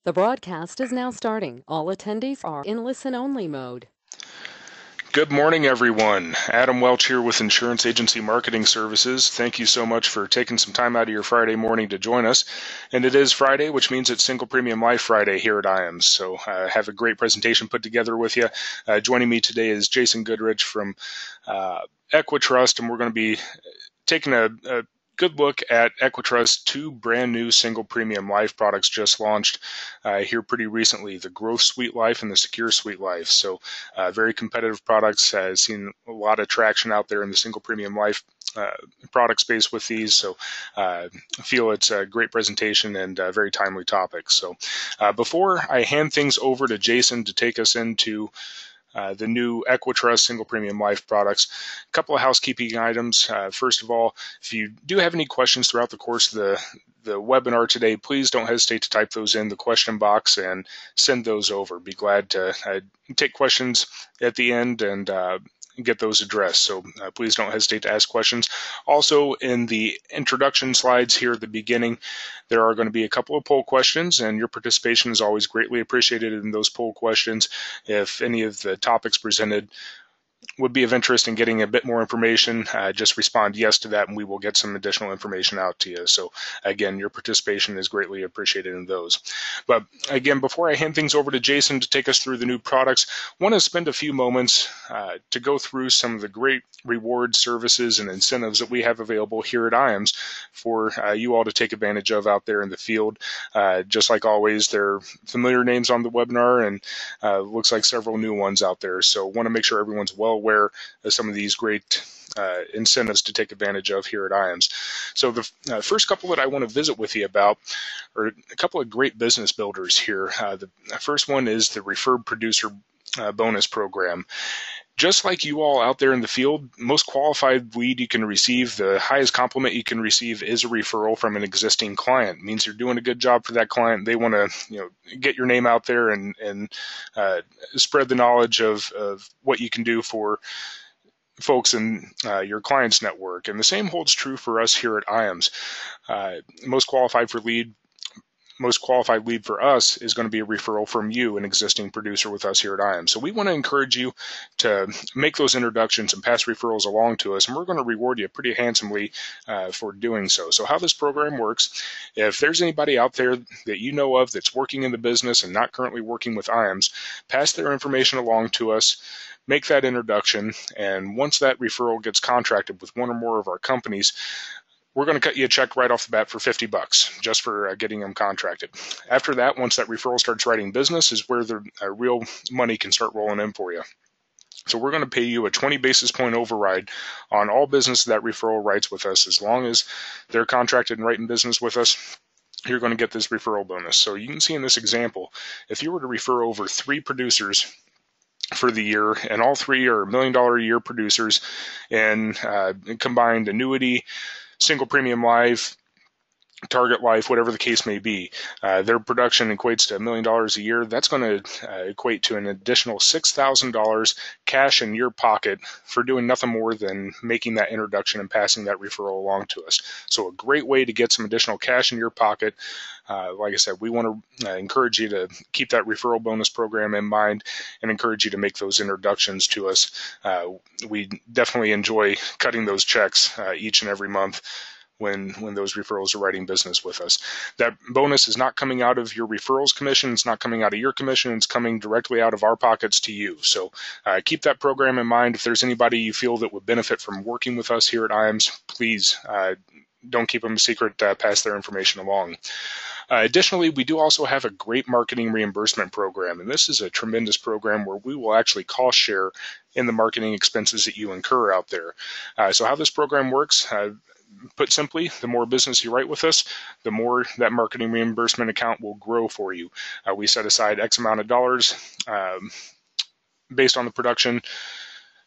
The broadcast is now starting. All attendees are in listen-only mode. Good morning, everyone. Adam Welch here with Insurance Agency Marketing Services. Thank you so much for taking some time out of your Friday morning to join us. And it is Friday, which means it's Single Premium Life Friday here at IAMS. So I have a great presentation put together with you. Joining me today is Jason Goodrich from EquiTrust, and we're going to be taking a good look at EquiTrust's two brand new single premium life products just launched here pretty recently, the Growth Suite Life and the Secure Suite Life. So very competitive products. I've seen a lot of traction out there in the single premium life product space with these. So I feel it's a great presentation and a very timely topic. So before I hand things over to Jason to take us into the new EquiTrust single premium life products. A couple of housekeeping items. First of all, if you do have any questions throughout the course of the webinar today, please don't hesitate to type those in the question box and send those over. Be glad to take questions at the end and get those addressed. So please don't hesitate to ask questions. Also, in the introduction slides here at the beginning, there are going to be a couple of poll questions, and your participation is always greatly appreciated in those poll questions. If any of the topics presented would be of interest in getting a bit more information, just respond yes to that and we will get some additional information out to you. So again, your participation is greatly appreciated in those. But again, before I hand things over to Jason to take us through the new products, I want to spend a few moments to go through some of the great rewards, services, and incentives that we have available here at IAMS for you all to take advantage of out there in the field. Just like always, there are familiar names on the webinar and looks like several new ones out there. So want to make sure everyone's well aware of some of these great incentives to take advantage of here at IAMS. So the first couple that I want to visit with you about are a couple of great business builders here. The first one is the Referred Producer Bonus Program. Just like you all out there in the field, most qualified lead you can receive, the highest compliment you can receive is a referral from an existing client. It means you're doing a good job for that client. They want to, get your name out there and spread the knowledge of what you can do for folks in your client's network. And the same holds true for us here at IAMS. Most qualified lead for us is going to be a referral from you, an existing producer with us here at IAM. So we want to encourage you to make those introductions and pass referrals along to us, and we're going to reward you pretty handsomely for doing so. So how this program works, if there's anybody out there that you know of that's working in the business and not currently working with IAMS, pass their information along to us. Make that introduction, and once that referral gets contracted with one or more of our companies, we're going to cut you a check right off the bat for $50 just for getting them contracted. After that, once that referral starts writing business is where the real money can start rolling in for you. So we're going to pay you a 20 basis point override on all business that referral writes with us. As long as they're contracted and writing business with us, you're going to get this referral bonus. So you can see in this example, if you were to refer over 3 producers for the year, and all 3 are $1 million a year producers in combined annuity, single premium life, target life, whatever the case may be, their production equates to $1 million a year. That's going to equate to an additional $6,000 cash in your pocket for doing nothing more than making that introduction and passing that referral along to us. So a great way to get some additional cash in your pocket. Like I said, we want to encourage you to keep that referral bonus program in mind and encourage you to make those introductions to us. We definitely enjoy cutting those checks each and every month when those referrals are writing business with us. That bonus is not coming out of your referrals commission. It's not coming out of your commission. It's coming directly out of our pockets to you. So keep that program in mind. If there's anybody you feel that would benefit from working with us here at IAMS, please don't keep them a secret. Pass their information along. Additionally, we do also have a great marketing reimbursement program, and this is a tremendous program where we will actually cost share in the marketing expenses that you incur out there. So how this program works, put simply, the more business you write with us, the more that marketing reimbursement account will grow for you. We set aside X amount of dollars based on the production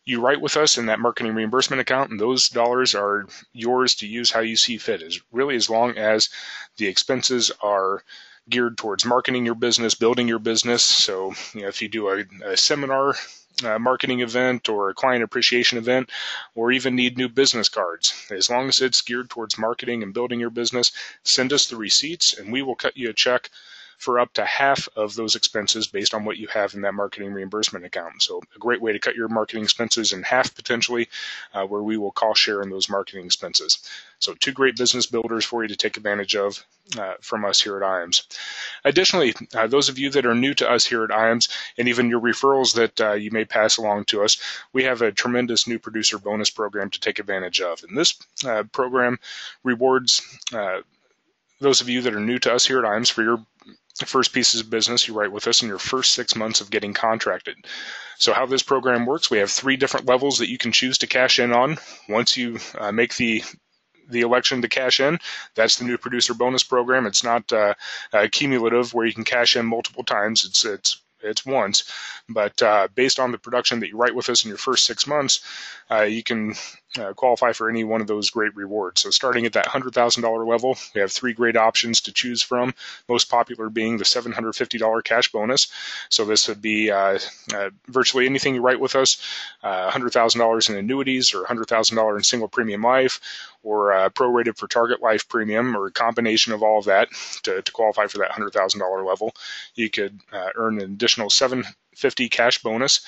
you write with us in that marketing reimbursement account, and those dollars are yours to use how you see fit, as long as the expenses are geared towards marketing your business, building your business. So if you do a seminar, marketing event, or a client appreciation event, or even need new business cards, as long as it's geared towards marketing and building your business, send us the receipts and we will cut you a check for up to half of those expenses based on what you have in that marketing reimbursement account. So a great way to cut your marketing expenses in half potentially, where we will cost share in those marketing expenses. So 2 great business builders for you to take advantage of from us here at IAMS. Additionally, those of you that are new to us here at IAMS, and even your referrals that you may pass along to us, we have a tremendous new producer bonus program to take advantage of. And this program rewards those of you that are new to us here at IAMS for your first pieces of business you write with us in your first 6 months of getting contracted. So how this program works, we have 3 different levels that you can choose to cash in on. Once you make the election to cash in, that's the new producer bonus program. It's not cumulative where you can cash in multiple times. It's once, but based on the production that you write with us in your first 6 months, you can qualify for any one of those great rewards. So starting at that $100,000 level, we have 3 great options to choose from, most popular being the $750 cash bonus. So this would be virtually anything you write with us, $100,000 in annuities or $100,000 in single premium life, or prorated for target life premium, or a combination of all of that to qualify for that $100,000 level. You could earn an additional $750 cash bonus,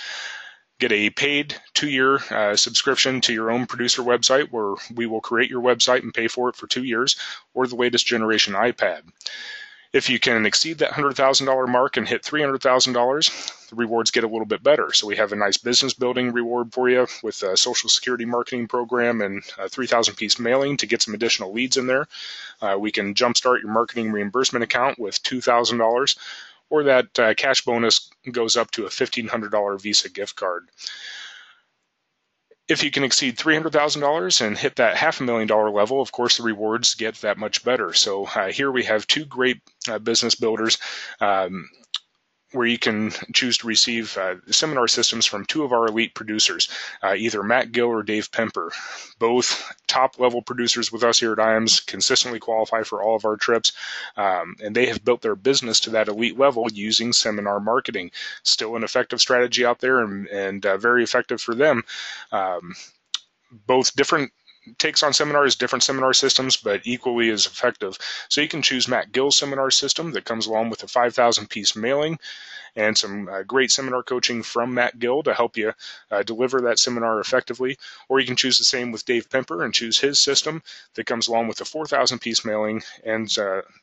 get a paid 2-year subscription to your own producer website where we will create your website and pay for it for 2 years, or the latest generation iPad. If you can exceed that $100,000 mark and hit $300,000, the rewards get a little bit better. So we have a nice business building reward for you with a Social Security marketing program and a 3,000-piece mailing to get some additional leads in there. We can jumpstart your marketing reimbursement account with $2,000, or that cash bonus goes up to a $1,500 Visa gift card. If you can exceed $300,000 and hit that $500,000 level, of course, the rewards get that much better. So here we have 2 great business builders where you can choose to receive seminar systems from 2 of our elite producers, either Matt Gill or Dave Pemper. Both top-level producers with us here at IAMS consistently qualify for all of our trips, and they have built their business to that elite level using seminar marketing. Still an effective strategy out there and very effective for them. Both different takes on seminars, different seminar systems, but equally as effective. So you can choose Matt Gill's seminar system that comes along with a 5,000-piece mailing and some great seminar coaching from Matt Gill to help you deliver that seminar effectively. Or you can choose the same with Dave Pemper and choose his system that comes along with a 4,000-piece mailing and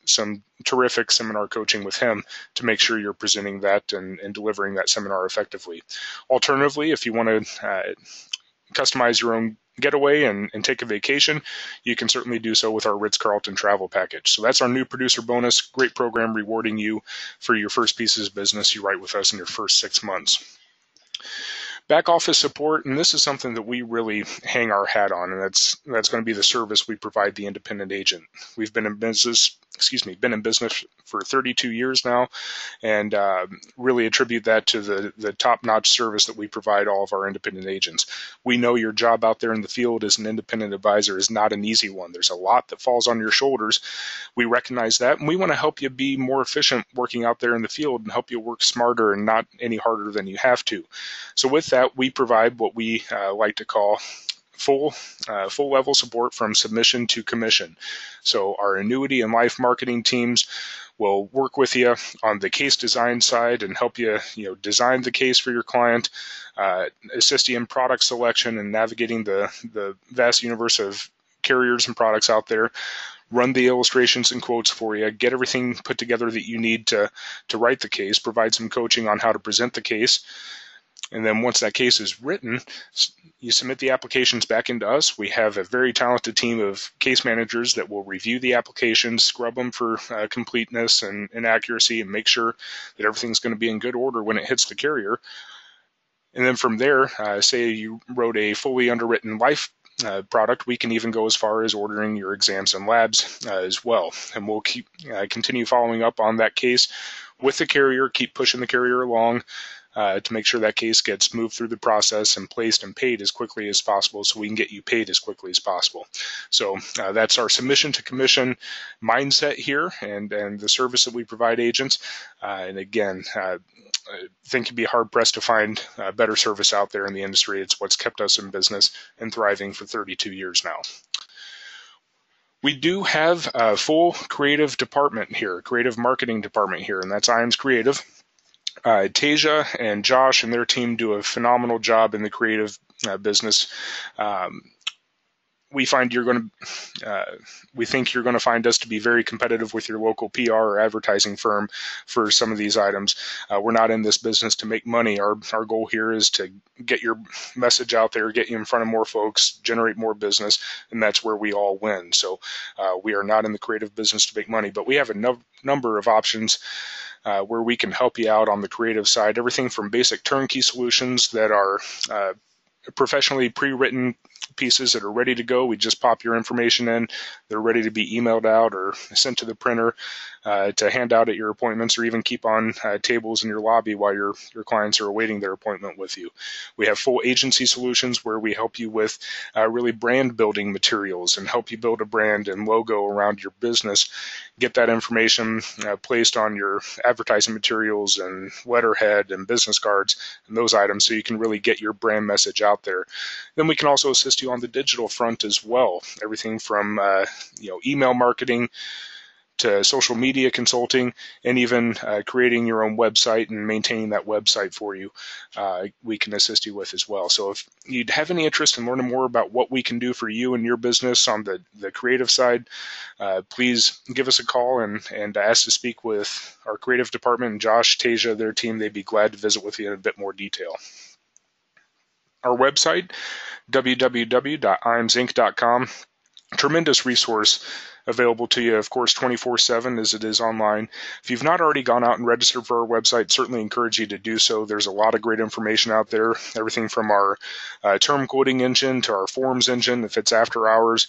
some terrific seminar coaching with him to make sure you're presenting that and delivering that seminar effectively. Alternatively, if you want to customize your own getaway and take a vacation, you can certainly do so with our Ritz-Carlton travel package. So that's our new producer bonus, great program rewarding you for your first pieces of business you write with us in your first 6 months. Back office support, and this is something that we really hang our hat on, and that's going to be the service we provide the independent agent. We've been in business for 32 years now, and really attribute that to the top-notch service that we provide all of our independent agents. We know your job out there in the field as an independent advisor is not an easy one. There's a lot that falls on your shoulders. We recognize that, and we want to help you be more efficient working out there in the field and help you work smarter and not any harder than you have to. So with that, we provide what we like to call full level support from submission to commission. So our annuity and life marketing teams will work with you on the case design side and help you, design the case for your client, assist you in product selection and navigating the vast universe of carriers and products out there, run the illustrations and quotes for you, get everything put together that you need to write the case, provide some coaching on how to present the case. And then once that case is written, you submit the applications back into us. We have a very talented team of case managers that will review the applications, scrub them for completeness and accuracy, and make sure that everything's going to be in good order when it hits the carrier. And then from there, say you wrote a fully underwritten life product, we can even go as far as ordering your exams and labs as well. And we'll continue following up on that case with the carrier, keep pushing the carrier along, to make sure that case gets moved through the process and placed and paid as quickly as possible so we can get you paid as quickly as possible. So that's our submission to commission mindset here and the service that we provide agents. And again, I think you'd be hard-pressed to find better service out there in the industry. It's what's kept us in business and thriving for 32 years now. We do have a full creative department here, creative marketing department here, and that's IAMS Creative. Tasia and Josh and their team do a phenomenal job in the creative business. We think you're going to find us to be very competitive with your local PR or advertising firm for some of these items. We're not in this business to make money. Our goal here is to get your message out there, get you in front of more folks, generate more business, and that's where we all win. So we are not in the creative business to make money, but we have a number of options where we can help you out on the creative side. Everything from basic turnkey solutions that are professionally pre-written pieces that are ready to go. We just pop your information in. They're ready to be emailed out or sent to the printer to hand out at your appointments, or even keep on tables in your lobby while your clients are awaiting their appointment with you. We have full agency solutions where we help you with really brand building materials and help you build a brand and logo around your business. Get that information placed on your advertising materials and letterhead and business cards and those items so you can really get your brand message out there. Then we can also assist you on the digital front as well. Everything from email marketing to social media consulting, and even creating your own website and maintaining that website for you, we can assist you with as well. So if you'd have any interest in learning more about what we can do for you and your business on the creative side, please give us a call and ask to speak with our creative department, and Josh, Tasia, their team. They'd be glad to visit with you in a bit more detail. Our website, www.imsinc.com, tremendous resource available to you, of course, 24/7 as it is online. If you've not already gone out and registered for our website, certainly encourage you to do so. There's a lot of great information out there, everything from our term quoting engine to our forms engine. If it's after hours,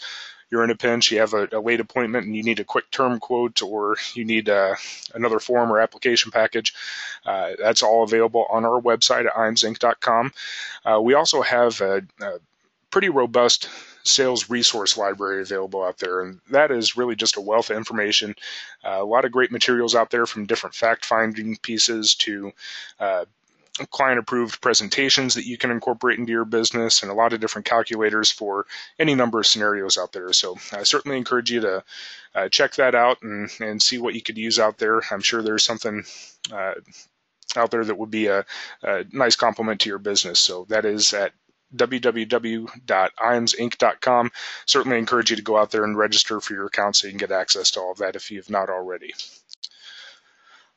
you're in a pinch, you have a late appointment and you need a quick term quote, or you need another form or application package, that's all available on our website at imsinc.com. We also have a pretty robust sales resource library available out there, and that is really just a wealth of information. A lot of great materials out there, from different fact-finding pieces to client-approved presentations that you can incorporate into your business, and a lot of different calculators for any number of scenarios out there. So I certainly encourage you to check that out and see what you could use out there. I'm sure there's something out there that would be a nice complement to your business. So that is at www.imsinc.com. Certainly encourage you to go out there and register for your account so you can get access to all of that if you've not already.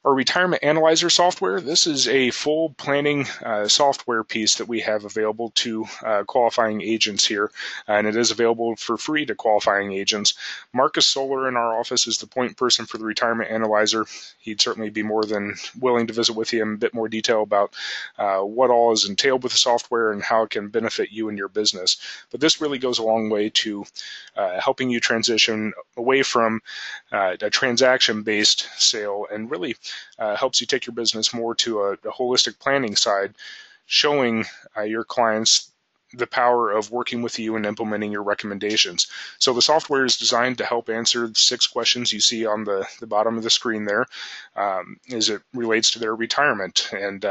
Our retirement analyzer software, this is a full planning software piece that we have available to qualifying agents here, and it is available for free to qualifying agents. Marcus Solar in our office is the point person for the retirement analyzer. He'd certainly be more than willing to visit with you in a bit more detail about what all is entailed with the software and how it can benefit you and your business. But this really goes a long way to helping you transition away from a transaction-based sale, and really helps you take your business more to a holistic planning side, showing your clients the power of working with you and implementing your recommendations. So the software is designed to help answer the 6 questions you see on the bottom of the screen there as it relates to their retirement and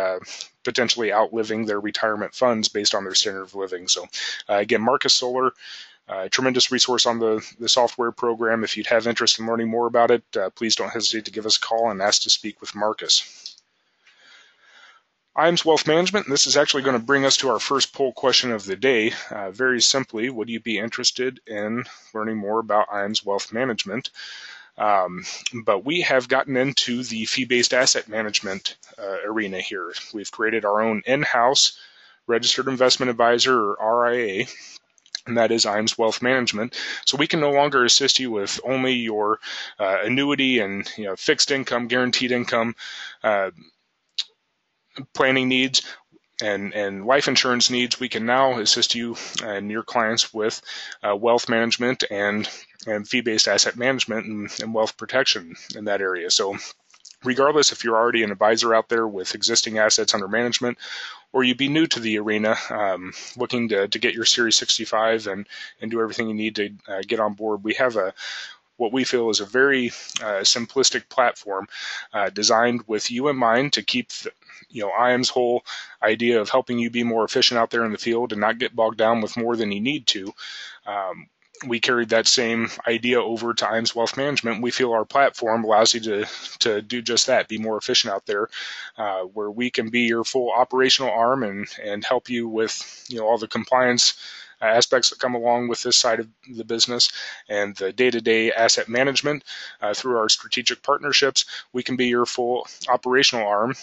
potentially outliving their retirement funds based on their standard of living. So again, Marcus Solar, tremendous resource on the software program. If you'd have interest in learning more about it, please don't hesitate to give us a call and ask to speak with Marcus. IAMS Wealth Management, and this is actually going to bring us to our first poll question of the day. Very simply, would you be interested in learning more about IAMS Wealth Management? But we have gotten into the fee-based asset management arena here. We've created our own in-house registered investment advisor, or RIA, and that is IAMS Wealth Management. So we can no longer assist you with only your annuity and fixed income, guaranteed income planning needs and life insurance needs. We can now assist you and your clients with wealth management and fee-based asset management and wealth protection in that area. So regardless if you're already an advisor out there with existing assets under management, or you'd be new to the arena, looking to get your Series 65 and do everything you need to get on board, we have what we feel is a very simplistic platform designed with you in mind to keep IAM's whole idea of helping you be more efficient out there in the field and not get bogged down with more than you need to. we carried that same idea over to IAMS Wealth Management. We feel our platform allows you to do just that, be more efficient out there, where we can be your full operational arm and help you with all the compliance aspects that come along with this side of the business and the day-to-day asset management. Through our strategic partnerships, we can be your full operational arm,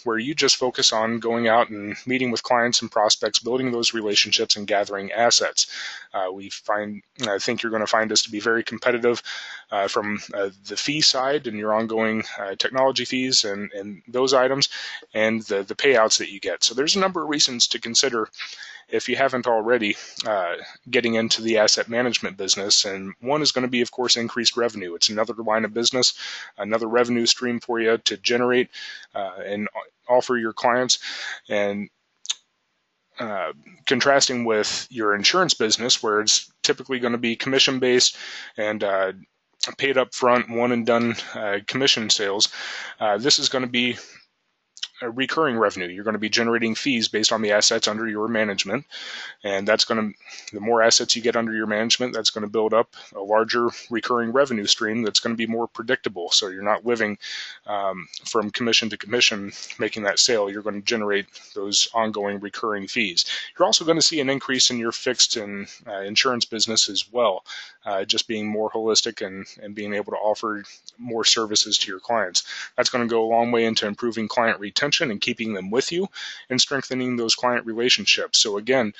where you just focus on going out and meeting with clients and prospects, building those relationships and gathering assets. I think you're going to find us to be very competitive from the fee side and your ongoing technology fees and those items, and the payouts that you get. So there's a number of reasons to consider if you haven't already, getting into the asset management business. And one is going to be, of course, increased revenue. It's another line of business, another revenue stream for you to generate and offer your clients. And contrasting with your insurance business, where it's typically going to be commission-based and paid up front, one and done commission sales, this is going to be a recurring revenue. You're going to be generating fees based on the assets under your management, and the more assets you get under your management, that's going to build up a larger recurring revenue stream that's going to be more predictable. So you're not living from commission to commission making that sale. You're going to generate those ongoing recurring fees. You're also going to see an increase in your fixed and insurance business as well, just being more holistic and being able to offer more services to your clients. That's going to go a long way into improving client retention and keeping them with you and strengthening those client relationships. So again,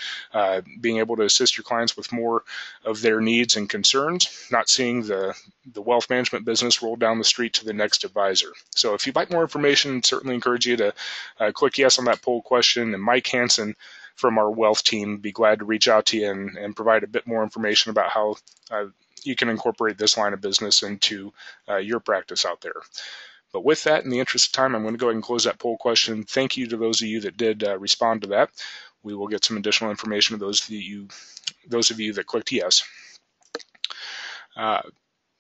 being able to assist your clients with more of their needs and concerns, not seeing the wealth management business roll down the street to the next advisor. So if you'd like more information, certainly encourage you to click yes on that poll question, and Mike Hansen from our wealth team be glad to reach out to you and provide a bit more information about how you can incorporate this line of business into your practice out there. But with that, in the interest of time, I'm going to go ahead and close that poll question. Thank you to those of you that did respond to that. We will get some additional information to those of you that clicked yes.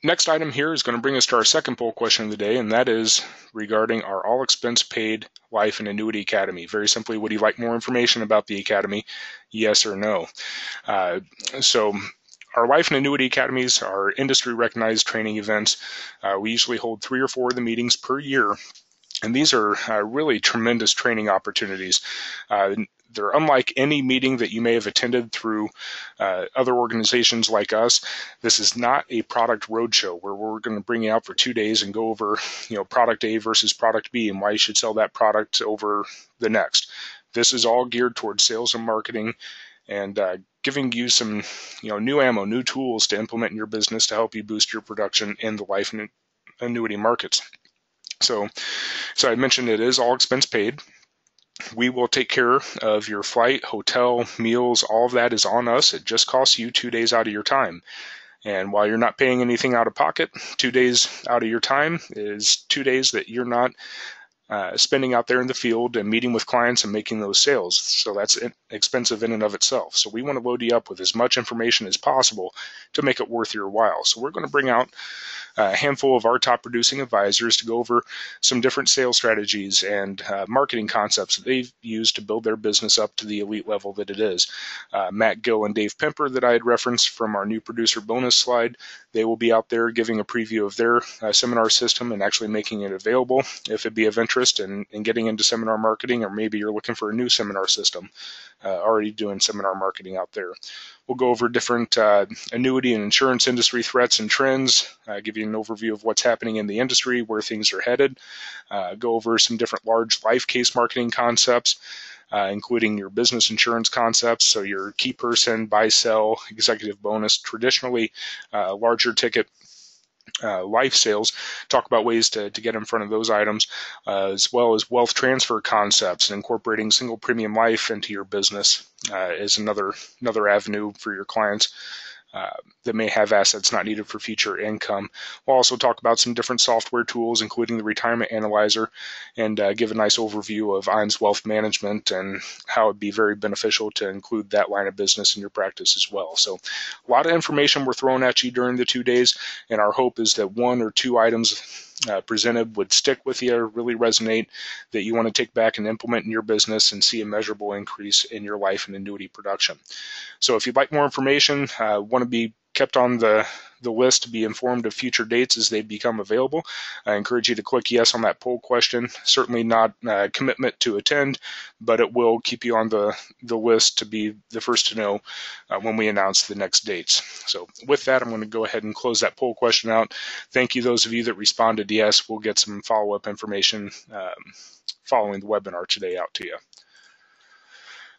Next item here is going to bring us to our second poll question of the day, and that is regarding our all-expense-paid Life and Annuity Academy. Very simply, would you like more information about the Academy? Yes or no? So our Life and Annuity Academies are industry-recognized training events. We usually hold 3 or 4 of the meetings per year, and these are really tremendous training opportunities. They're unlike any meeting that you may have attended through other organizations like us. This is not a product roadshow where we're going to bring you out for 2 days and go over, product A versus product B and why you should sell that product over the next. This is all geared towards sales and marketing and giving you some new ammo, new tools to implement in your business to help you boost your production in the life and annuity markets. So I mentioned it is all expense paid. We will take care of your flight, hotel, meals, all of that is on us. It just costs you 2 days out of your time. And while you're not paying anything out of pocket, 2 days out of your time is 2 days that you're not spending out there in the field and meeting with clients and making those sales. So that's expensive in and of itself. So we want to load you up with as much information as possible to make it worth your while. So we're going to bring out a handful of our top producing advisors to go over some different sales strategies and marketing concepts that they've used to build their business up to the elite level that it is. Matt Gill and Dave Pimper that I had referenced from our new producer bonus slide, they will be out there giving a preview of their seminar system and actually making it available if it'd be of interest in getting into seminar marketing, or maybe you're looking for a new seminar system, already doing seminar marketing out there. We'll go over different annuity and insurance industry threats and trends, give you an overview of what's happening in the industry, where things are headed, go over some different large life case marketing concepts, including your business insurance concepts, so your key person, buy, sell, executive bonus, traditionally larger ticket life sales, talk about ways to get in front of those items, as well as wealth transfer concepts and incorporating single premium life into your business is another avenue for your clients that may have assets not needed for future income. We'll also talk about some different software tools, including the Retirement Analyzer, and give a nice overview of IAMS Wealth Management and how it'd be very beneficial to include that line of business in your practice as well. So a lot of information we're throwing at you during the 2 days, and our hope is that 1 or 2 items presented would stick with you, really resonate, that you want to take back and implement in your business and see a measurable increase in your life and annuity production. So if you'd like more information, want to be kept on the list to be informed of future dates as they become available. I encourage you to click yes on that poll question. Certainly not a commitment to attend, but it will keep you on the list to be the first to know when we announce the next dates. So with that, I'm going to go ahead and close that poll question out. Thank you, those of you that responded yes. We'll get some follow-up information following the webinar today out to you.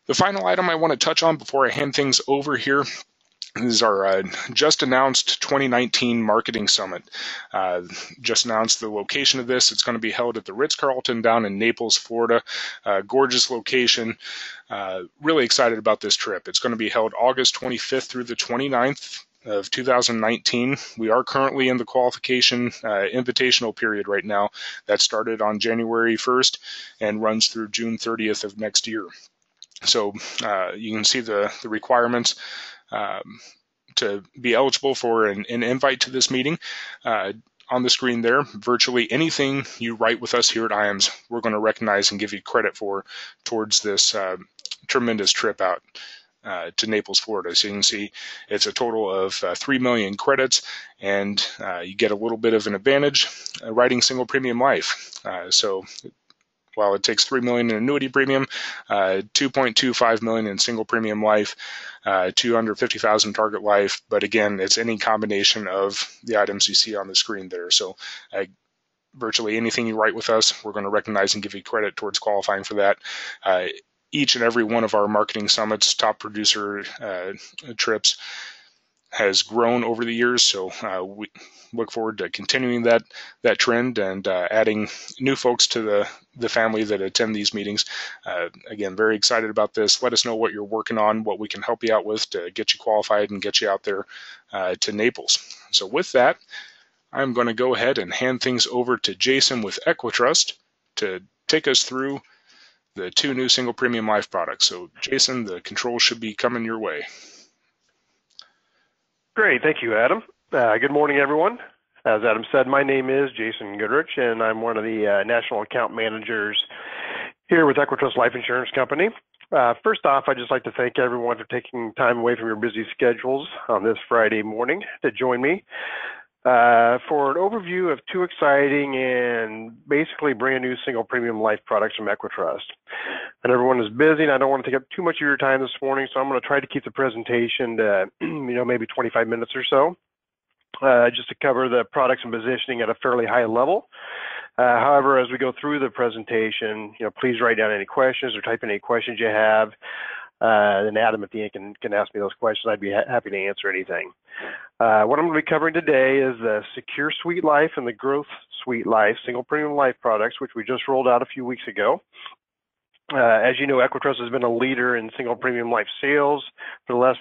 The final item I want to touch on before I hand things over here is our just announced 2019 Marketing Summit. Just announced the location of this. It's going to be held at the Ritz-Carlton down in Naples, Florida. Gorgeous location. Really excited about this trip. It's going to be held August 25th through the 29th of 2019. We are currently in the qualification invitational period right now. That started on January 1st and runs through June 30th of next year. So you can see the requirements to be eligible for an invite to this meeting on the screen there. Virtually anything you write with us here at IAMS, we're going to recognize and give you credit for towards this tremendous trip out to Naples, Florida. So you can see it's a total of 3 million credits, and you get a little bit of an advantage writing single premium life. So while it takes $3 million in annuity premium, $2.25 million in single premium life, $250,000 target life. But again, it's any combination of the items you see on the screen there. So virtually anything you write with us, we're going to recognize and give you credit towards qualifying for that. Each and every one of our marketing summits, top producer trips, has grown over the years, so we look forward to continuing that trend and adding new folks to the family that attend these meetings. Again, very excited about this. Let us know what you're working on, what we can help you out with to get you qualified and get you out there to Naples. So with that, I'm going to go ahead and hand things over to Jason with EquiTrust to take us through the 2 new single premium life products. So Jason, the controls should be coming your way. Great, thank you, Adam. Good morning, everyone. As Adam said, my name is Jason Goodrich, and I'm one of the National Account Managers here with EquiTrust Life Insurance Company. First off, I'd just like to thank everyone for taking time away from your busy schedules on this Friday morning to join me for an overview of 2 exciting and basically brand new single premium life products from EquiTrust. And everyone is busy, and I don't want to take up too much of your time this morning, so I'm going to try to keep the presentation to maybe 25 minutes or so, just to cover the products and positioning at a fairly high level. However, as we go through the presentation, please write down any questions or type in any questions you have. Then Adam at the end can ask me those questions. I'd be happy to answer anything. What I'm going to be covering today is the Secure Suite Life and the Growth Suite Life single premium life products, which we just rolled out a few weeks ago. As you know, EquiTrust has been a leader in single premium life sales for the last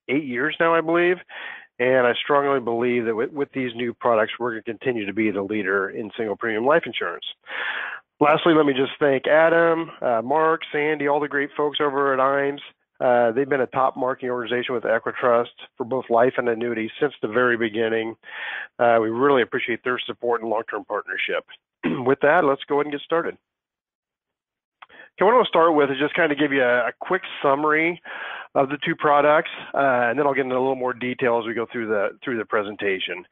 8 years now, I believe. And I strongly believe that with these new products, we're going to continue to be the leader in single premium life insurance. Lastly, let me just thank Adam, Mark, Sandy, all the great folks over at IAMS. They've been a top marketing organization with EquiTrust for both life and annuity since the very beginning. We really appreciate their support and long-term partnership. With that, let's go ahead and get started. Okay, what I want to start with is just kind of give you a quick summary of the 2 products, and then I'll get into a little more detail as we go through the presentation.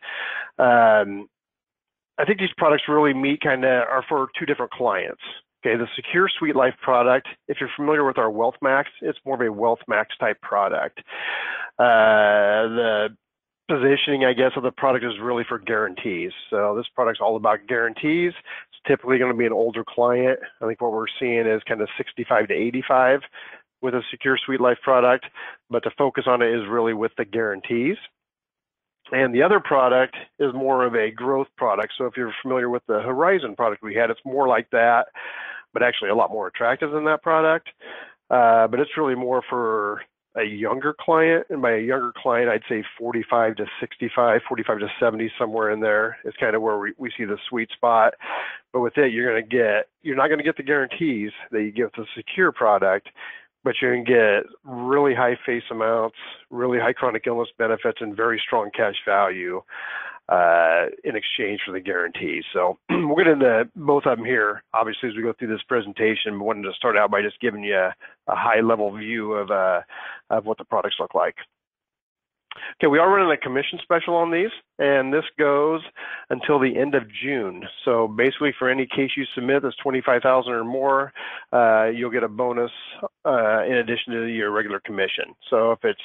I think these products really are for 2 different clients. Okay, the Secure Suite Life product, if you're familiar with our Wealth Max, it's more of a Wealth Max type product. The positioning, I guess, of the product is really for guarantees. So this product's all about guarantees. It's typically going to be an older client. I think what we're seeing is kind of 65 to 85 with a Secure Suite Life product, but the focus on it is really with the guarantees. And the other product is more of a growth product. So if you're familiar with the Horizon product we had, it's more like that, but actually a lot more attractive than that product. But it's really more for a younger client, and by a younger client, I'd say 45 to 65, 45 to 70, somewhere in there is kind of where we see the sweet spot. But with it, you're not going to get the guarantees that you get with the secure product, but you're going to get really high face amounts, really high chronic illness benefits, and very strong cash value in exchange for the guarantees. So we'll get into both of them here, obviously, as we go through this presentation. But wanted to start out by just giving you a high-level view of what the products look like. Okay, we are running a commission special on these, and this goes until the end of June. So basically, for any case you submit that's 25,000 or more, you'll get a bonus in addition to your regular commission. So if it's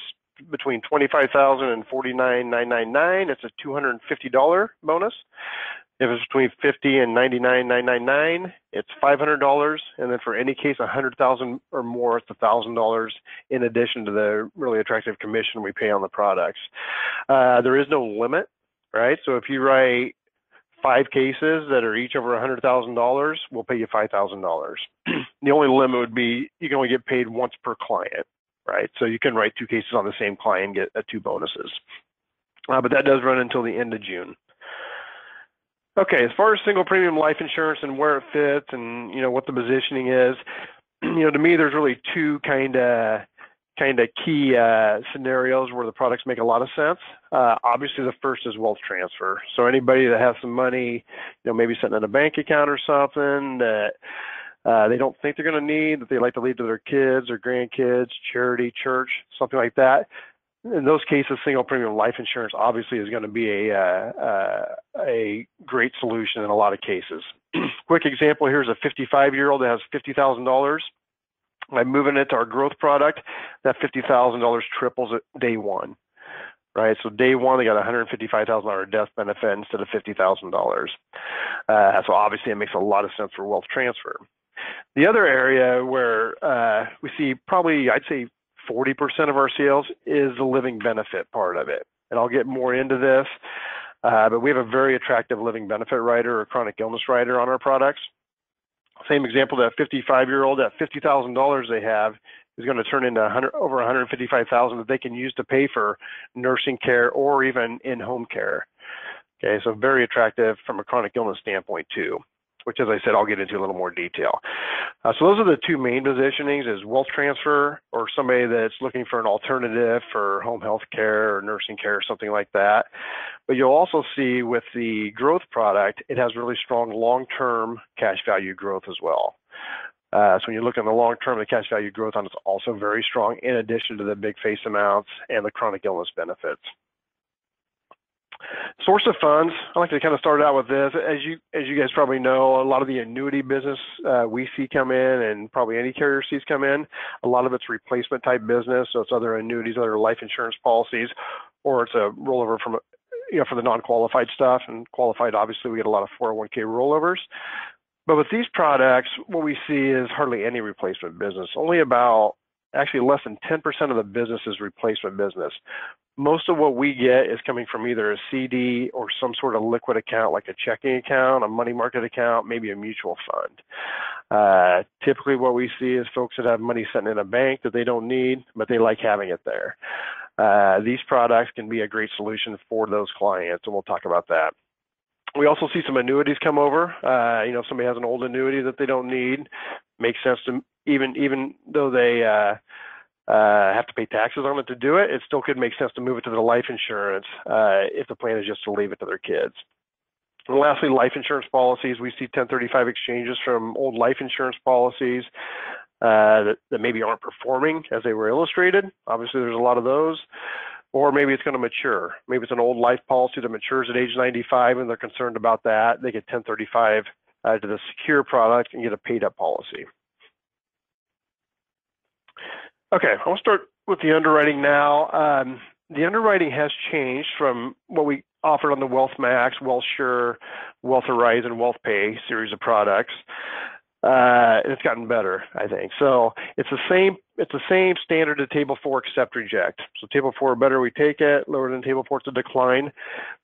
between 25,000 and 49,999, it's a $250 bonus. If it's between 50 and 99,999, it's $500, and then for any case 100,000 or more, it's $1,000 in addition to the really attractive commission we pay on the products. There is no limit, right? So if you write 5 cases that are each over $100,000, we'll pay you $5,000. The only limit would be you can only get paid once per client, right? So you can write 2 cases on the same client and get 2 bonuses. But that does run until the end of June. Okay, as far as single premium life insurance and where it fits and, what the positioning is, to me, there's really 2 kind of key scenarios where the products make a lot of sense. Obviously, the first is wealth transfer. So anybody that has some money, maybe sitting in a bank account or something that they don't think they're going to need, that they like to leave to their kids or grandkids, charity, church, something like that. In those cases, single premium life insurance obviously is going to be a great solution in a lot of cases. Quick example here is a 55-year-old that has $50,000. By moving it to our growth product, that $50,000 triples at day one, right? So day one, they got a $155,000 death benefit instead of $50,000. So obviously it makes a lot of sense for wealth transfer. The other area where we see probably, I'd say, 40% of our sales is the living benefit part of it. And I'll get more into this, but we have a very attractive living benefit rider or chronic illness rider on our products. Same example, that 55-year-old, that $50,000 they have is going to turn into over $155,000 that they can use to pay for nursing care or even in-home care. Okay, so very attractive from a chronic illness standpoint too, which, as I said, I'll get into a little more detail. So those are the 2 main positionings: is wealth transfer or somebody that's looking for an alternative for home health care or nursing care or something like that. But you'll also see with the growth product, it has really strong long-term cash value growth as well. So when you look at the long-term, the cash value growth on it's also very strong in addition to the big face amounts and the chronic illness benefits. Source of funds, I like to kind of start out with this. As you guys probably know, a lot of the annuity business we see come in, and probably any carrier sees come in, a lot of it's replacement type business. So it's other annuities, other life insurance policies, or it's a rollover from, for the non-qualified stuff. And qualified, obviously, we get a lot of 401k rollovers. But with these products, what we see is hardly any replacement business. Only about, actually less than 10% of the business is replacement business. Most of what we get is coming from either a CD or some sort of liquid account, like a checking account, a money market account, maybe a mutual fund. Typically what we see is folks that have money sitting in a bank that they don't need, but they like having it there. These products can be a great solution for those clients, and we'll talk about that. We also see some annuities come over. If somebody has an old annuity that they don't need, makes sense to, even though they have to pay taxes on it to do it, it still could make sense to move it to the life insurance if the plan is just to leave it to their kids. And lastly, life insurance policies. We see 1035 exchanges from old life insurance policies that maybe aren't performing as they were illustrated. Obviously, there's a lot of those. Or maybe it's going to mature. Maybe it's an old life policy that matures at age 95 and they're concerned about that. They get 1035 to the secure product and get a paid up policy. Okay, I'll start with the underwriting now. The underwriting has changed from what we offered on the Wealth Max, WealthSure, Wealth Horizon, Wealth Pay series of products. It's gotten better, I think. So it's the same standard to Table 4 accept reject. So Table 4 better we take it, lower than Table 4 it's a decline.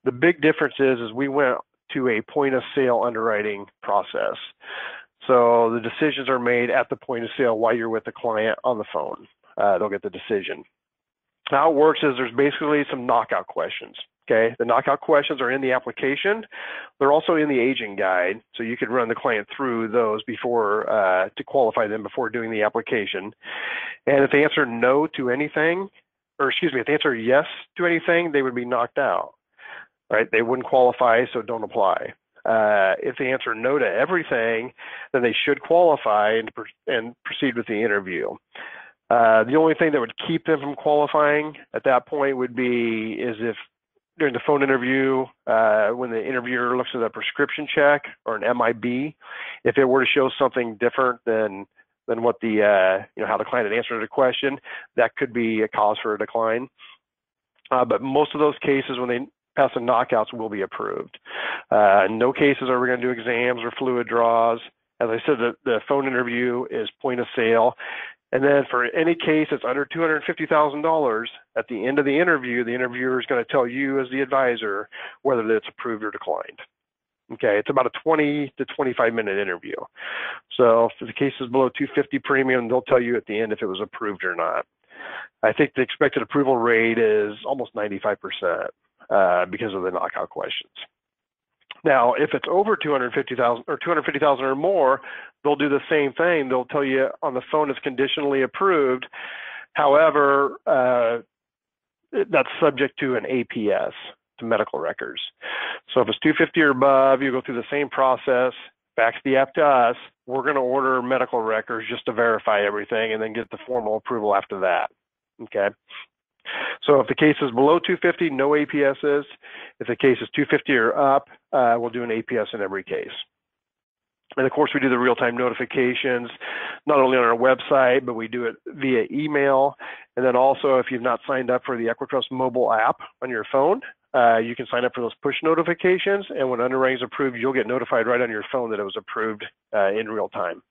The big difference is we went to a point of sale underwriting process. So the decisions are made at the point of sale while you're with the client on the phone. They'll get the decision. How it works is there's basically some knockout questions. Okay, the knockout questions are in the application. They're also in the agent guide, so you could run the client through those before to qualify them before doing the application. And if they answer no to anything, or excuse me, if they answer yes to anything, they would be knocked out. Right? They wouldn't qualify, so don't apply. If they answer no to everything, then they should qualify and proceed with the interview. The only thing that would keep them from qualifying at that point would be if during the phone interview, when the interviewer looks at a prescription check or an MIB, if it were to show something different than what the how the client had answered the question, that could be a cause for a decline. But most of those cases, when they pass the knockouts, will be approved. No cases are we going to do exams or fluid draws. As I said, the phone interview is point of sale. And then for any case that's under $250,000, at the end of the interviewer is going to tell you as the advisor whether it's approved or declined. Okay, it's about a 20 to 25-minute interview. So if the case is below $250 premium, they'll tell you at the end if it was approved or not. I think the expected approval rate is almost 95% because of the knockout questions. Now, if it's over $250,000 or $250,000 or more, they'll do the same thing. They'll tell you on the phone it's conditionally approved. However, that's subject to an APS, to medical records. So if it's $250,000 or above, you go through the same process, fax the app to us. We're going to order medical records just to verify everything and then get the formal approval after that. Okay. So if the case is below $250,000, no APSs. If the case is $250,000 or up, we'll do an APS in every case. And of course, we do the real-time notifications, not only on our website, but we do it via email. And then also, if you've not signed up for the EquiTrust mobile app on your phone, you can sign up for those push notifications. And when underwriting is approved, you'll get notified right on your phone that it was approved in real time.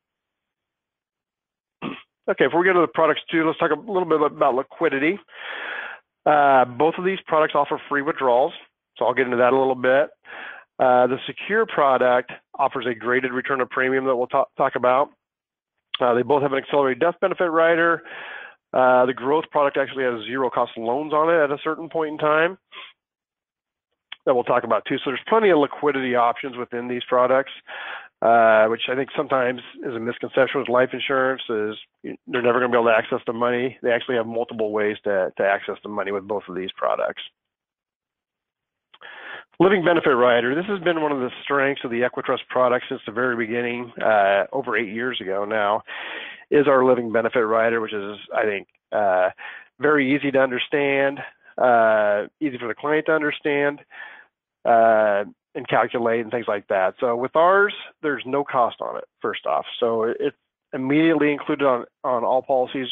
Okay, if we go to the products too, let's talk a little bit about liquidity. Both of these products offer free withdrawals, so I'll get into that a little bit. The secure product offers a graded return of premium that we'll talk about. They both have an accelerated death benefit rider. The growth product actually has zero cost loans on it at a certain point in time that we'll talk about too. So there's plenty of liquidity options within these products, which I think sometimes is a misconception with life insurance is they're never going to be able to access the money. They actually have multiple ways to access the money with both of these products. Living benefit rider. This has been one of the strengths of the EquiTrust product since the very beginning, over 8 years ago now, is our living benefit rider, which is, I think, very easy to understand, easy for the client to understand, and calculate and things like that. So with ours, there's no cost on it, first off. So it's immediately included on all policies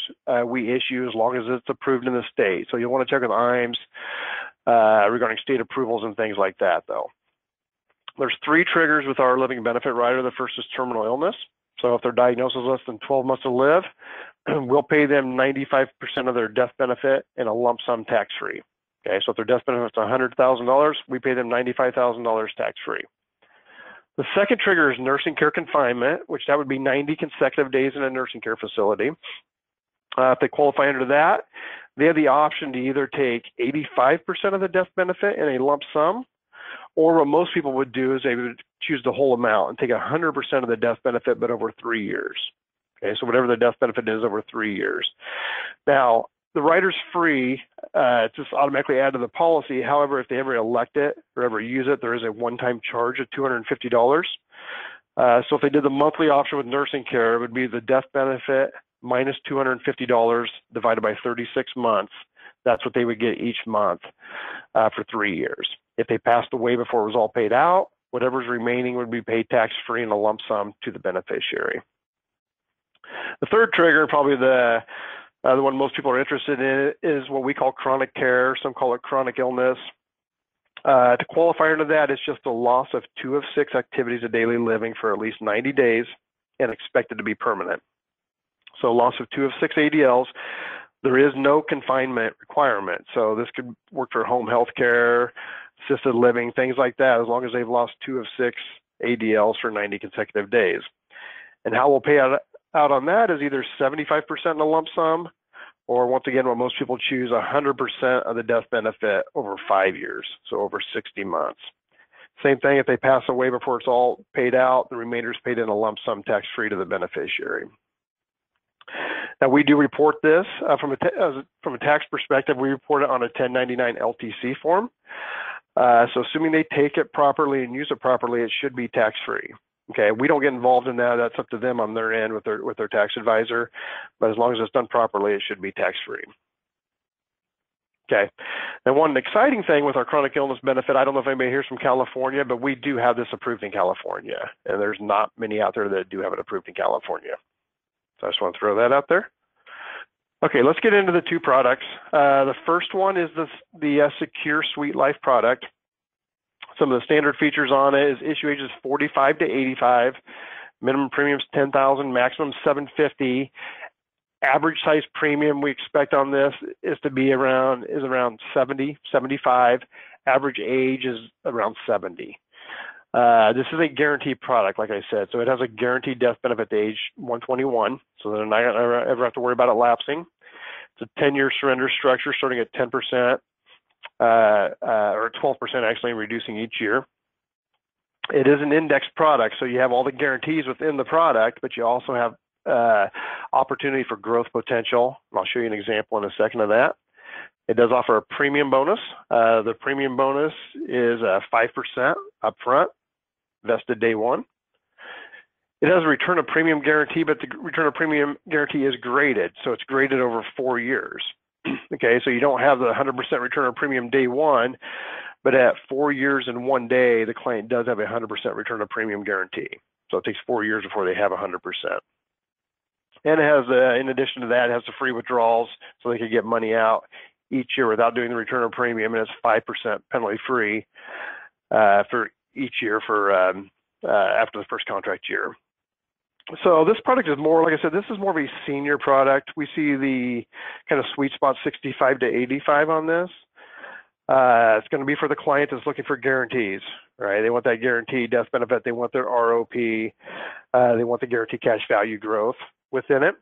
we issue as long as it's approved in the state. So you'll want to check with IMS regarding state approvals and things like that, though. There's 3 triggers with our living benefit rider. The first is terminal illness. So if their diagnosis is less than 12 months to live, we'll pay them 95% of their death benefit in a lump sum tax-free. Okay, so if their death benefit is $100,000, we pay them $95,000 tax-free. The second trigger is nursing care confinement, which that would be 90 consecutive days in a nursing care facility. If they qualify under that, they have the option to either take 85% of the death benefit in a lump sum, or what most people would do is they would choose the whole amount and take 100% of the death benefit, but over 3 years. Okay, so whatever the death benefit is over 3 years. Now, the rider's free, it's just automatically added to the policy. However, if they ever elect it or ever use it, there is a one-time charge of $250. So if they did the monthly option with nursing care, it would be the death benefit minus $250 divided by 36 months. That's what they would get each month for 3 years. If they passed away before it was all paid out, whatever's remaining would be paid tax-free in a lump sum to the beneficiary. The third trigger, probably the one most people are interested in, is what we call chronic care. Some call it chronic illness. To qualify under that, it's just a loss of 2 of 6 activities of daily living for at least 90 days and expected to be permanent. So loss of 2 of 6 ADLs. There is no confinement requirement. So this could work for home health care, assisted living, things like that, as long as they've lost 2 of 6 ADLs for 90 consecutive days. And how we'll pay out on that is either 75% in a lump sum, or once again, what most people choose, 100% of the death benefit over 5 years, so over 60 months. Same thing, if they pass away before it's all paid out, the remainder is paid in a lump sum tax-free to the beneficiary. Now, we do report this from a tax perspective. We report it on a 1099 LTC form. So assuming they take it properly and use it properly, it should be tax-free. Okay, we don't get involved in that. That's up to them on their end with their tax advisor. But as long as it's done properly, it should be tax-free. Okay, and one exciting thing with our chronic illness benefit, I don't know if anybody here's from California, but we do have this approved in California, and there's not many out there that do have it approved in California. So I just want to throw that out there. Okay, let's get into the two products. The first one is the Secure Suite Life product. Some of the standard features on it is issue ages 45 to 85, minimum premiums 10,000, maximum 750. Average size premium we expect on this is to be around 70, 75. Average age is around 70. This is a guaranteed product, like I said, so it has a guaranteed death benefit to age 121, so they're not going to ever have to worry about it lapsing. It's a 10-year surrender structure starting at 10%, or 12% actually, reducing each year. It is an indexed product, so you have all the guarantees within the product, but you also have opportunity for growth potential. I'll show you an example in a second of that. It does offer a premium bonus. The premium bonus is 5% upfront, vested day one. It has a return of premium guarantee, but the return of premium guarantee is graded, so it's graded over 4 years. Okay, so you don't have the 100% return of premium day one, but at 4 years and 1 day, the client does have a 100% return of premium guarantee. So it takes 4 years before they have 100%. And it has, in addition to that, it has the free withdrawals, so they can get money out each year without doing the return of premium, and it's 5% penalty free for each year for after the first contract year. So this product is more, like I said, this is more of a senior product. We see the kind of sweet spot 65 to 85 on this. It's going to be for the client that's looking for guarantees, right? They want that guaranteed death benefit. They want their ROP. They want the guaranteed cash value growth within it.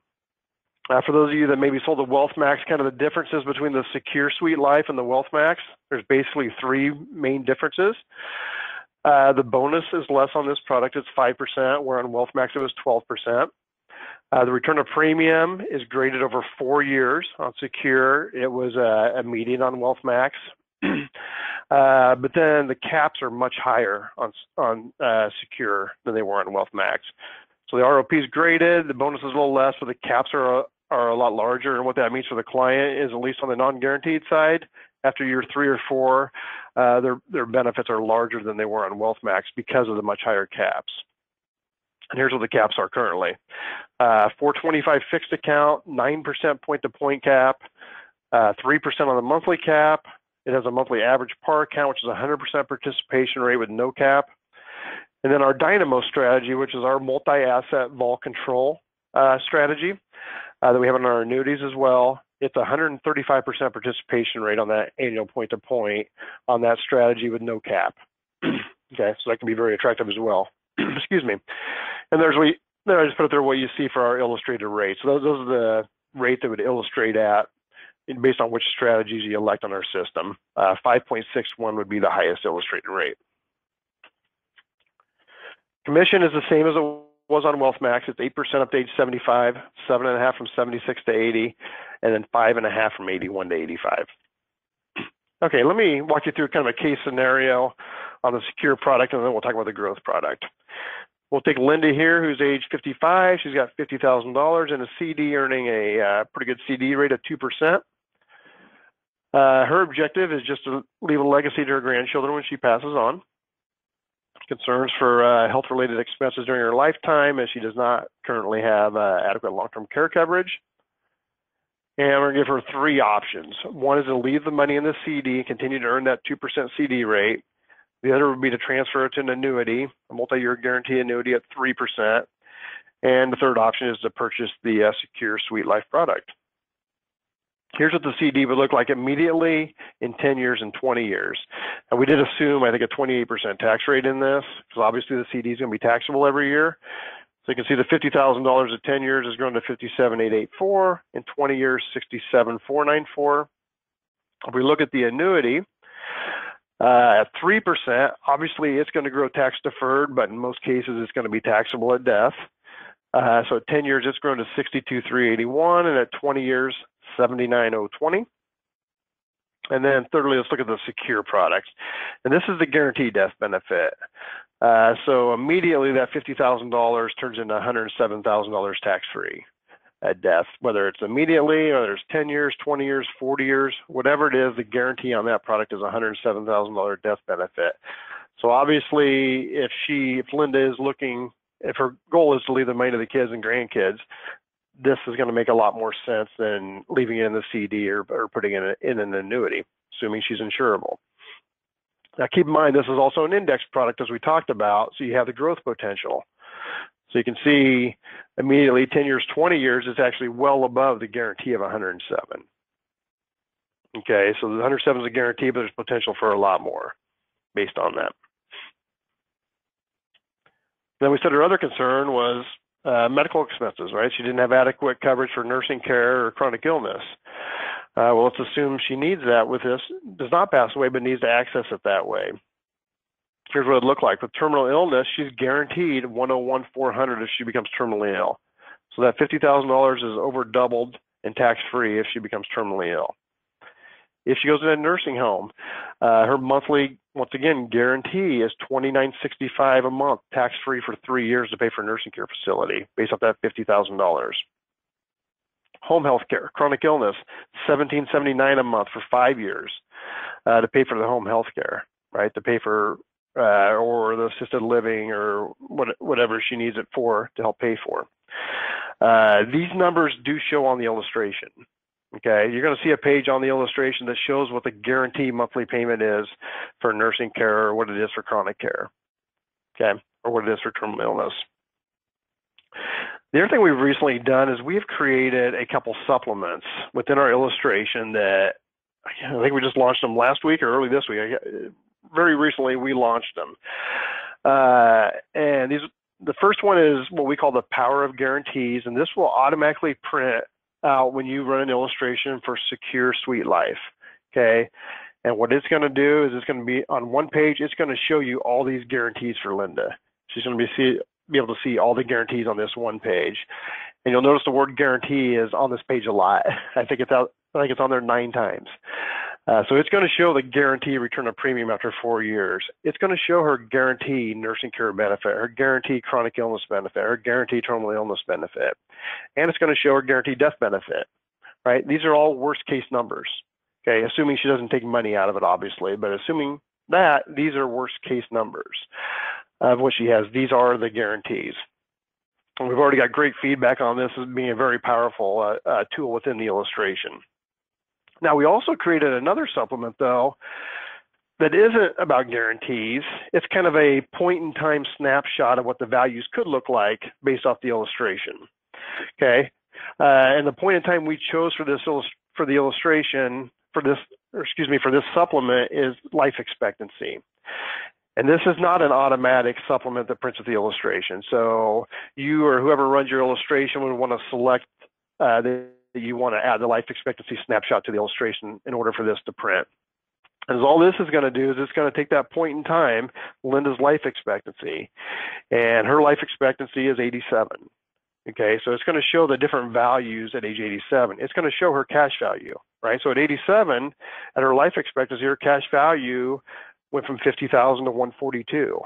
For those of you that maybe sold the Wealth Max, kind of the differences between the Secure Suite Life and the Wealth Max, there's basically 3 main differences. The bonus is less on this product, it's 5%, where on Wealth Max it was 12%. The return of premium is graded over 4 years. On Secure, it was immediate on Wealth Max. But then the caps are much higher on Secure than they were on Wealth Max. So the ROP is graded, the bonus is a little less, but the caps are a lot larger. And what that means for the client is, at least on the non-guaranteed side, after year 3 or 4, their benefits are larger than they were on Wealth Max because of the much higher caps. And here's what the caps are currently. 425 fixed account, 9% point-to-point cap, 3% on the monthly cap. It has a monthly average par account, which is 100% participation rate with no cap. And then our Dynamo strategy, which is our multi-asset vol control strategy that we have in our annuities as well. It's 135% participation rate on that annual point-to-point on that strategy with no cap. Okay, so that can be very attractive as well. Excuse me. And I just put it there what you see for our illustrated rates. So those are the rate that would illustrate at based on which strategies you elect on our system. 5.61 would be the highest illustrated rate. Commission is the same as it was on Wealth Max. It's 8% up to age 75, 7.5 from 76 to 80, and then 5.5 from 81 to 85. Okay, let me walk you through kind of a case scenario on the Secure product, and then we'll talk about the growth product. We'll take Linda here, who's age 55. She's got $50,000 in a CD, earning a pretty good CD rate of 2%. Her objective is just to leave a legacy to her grandchildren when she passes on. Concerns for health-related expenses during her lifetime, as she does not currently have adequate long-term care coverage. And we're going to give her 3 options. One is to leave the money in the CD and continue to earn that 2% CD rate. The other would be to transfer it to an annuity, a multi-year guarantee annuity at 3%. And the third option is to purchase the Secure Suite Life product. Here's what the CD would look like immediately in 10 years and 20 years. And we did assume, I think, a 28% tax rate in this, because obviously the CD is going to be taxable every year. So you can see the $50,000 at 10 years has grown to $57,884. In 20 years, $67,494. If we look at the annuity, at 3%, obviously it's going to grow tax deferred, but in most cases it's going to be taxable at death. So at 10 years, it's grown to $62,381, and at 20 years, $79,020. And then thirdly, let's look at the Secure products. And this is the guaranteed death benefit. So immediately that $50,000 turns into $107,000 tax-free at death, whether it's immediately, or there's 10 years, 20 years, 40 years, whatever it is, the guarantee on that product is $107,000 death benefit. So obviously, if Linda is looking, if her goal is to leave the money to the kids and grandkids, this is going to make a lot more sense than leaving it in the CD or putting it in an annuity, assuming she's insurable. Now, keep in mind, this is also an index product, as we talked about, so you have the growth potential. So you can see immediately 10 years, 20 years is actually well above the guarantee of 107. Okay, so the 107 is a guarantee, but there's potential for a lot more based on that. Then we said her other concern was medical expenses, right? She didn't have adequate coverage for nursing care or chronic illness. Well, let's assume she needs that with this, does not pass away, but needs to access it that way. Here's what it looked like. With terminal illness, she's guaranteed $101,400 if she becomes terminally ill. So that $50,000 is over doubled and tax-free if she becomes terminally ill. If she goes in a nursing home, her monthly, once again, guarantee is $29.65 a month, tax-free for 3 years to pay for a nursing care facility based off that $50,000. Home health care, chronic illness, $17.79 a month for 5 years to pay for the home health care, right? To pay for or the assisted living or whatever she needs it for to help pay for. These numbers do show on the illustration. Okay, you're going to see a page on the illustration that shows what the guarantee monthly payment is for nursing care or what it is for chronic care, okay, or what it is for terminal illness. The other thing we've recently done is we've created a couple supplements within our illustration that I think we just launched them last week or early this week. Very recently, we launched them. And the first one is what we call the power of guarantees, and this will automatically print out when you run an illustration for Secure Suite Life, okay? And what it's going to do is it's going to be on one page, it's going to show you all these guarantees for Linda. She's going to be able to see all the guarantees on this one page. And you'll notice the word guarantee is on this page a lot. I think it's on there 9 times. So it's going to show the guarantee return of premium after 4 years. It's going to show her guarantee nursing care benefit, her guarantee chronic illness benefit, her guarantee terminal illness benefit, and it's going to show her guarantee death benefit, right? These are all worst case numbers, okay? Assuming she doesn't take money out of it, obviously, but assuming that, these are worst case numbers of what she has. These are the guarantees. And we've already got great feedback on this as being a very powerful tool within the illustration. Now, we also created another supplement, though, that isn't about guarantees. It's kind of a point-in-time snapshot of what the values could look like based off the illustration, okay? And the point in time we chose for this for this supplement is life expectancy. And this is not an automatic supplement that prints with the illustration. So you or whoever runs your illustration would want to select that you want to add the life expectancy snapshot to the illustration in order for this to print. And all this is going to do is it's going to take that point in time, Linda's life expectancy, and her life expectancy is 87. Okay, so it's going to show the different values at age 87. It's going to show her cash value, right? So at 87, at her life expectancy, her cash value went from 50,000 to 142.